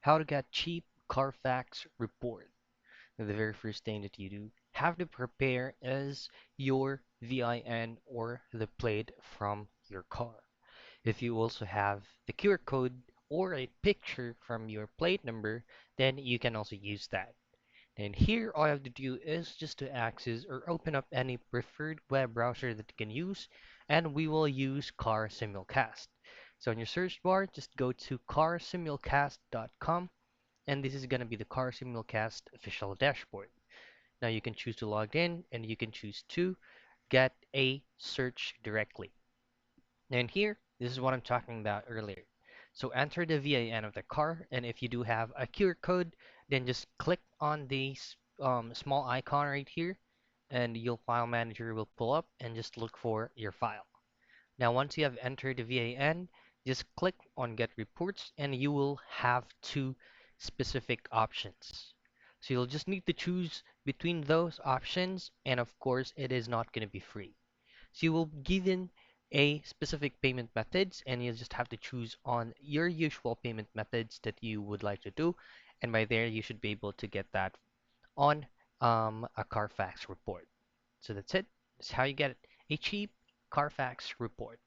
How to get cheap Carfax report. The very first thing that you do have to prepare is your VIN or the plate from your car. If you also have the QR code or a picture from your plate number, then you can also use that. And here, all you have to do is just to access or open up any preferred web browser that you can use, and we will use Car Simulcast. So in your search bar, just go to carsimulcast.com, and this is going to be the Car Simulcast official dashboard. Now you can choose to log in, and you can choose to get a search directly. And here, this is what I'm talking about earlier. So enter the VIN of the car, and if you do have a QR code, then just click on the small icon right here, and your file manager will pull up and just look for your file. Now, once you have entered the VIN, just click on Get Reports, and you will have two specific options. So you'll just need to choose between those options, and of course, it is not going to be free. So you will given a specific payment methods and you just have to choose on your usual payment methods that you would like to do. And by there, you should be able to get that on a Carfax report. So that's it. That's how you get a cheap Carfax report.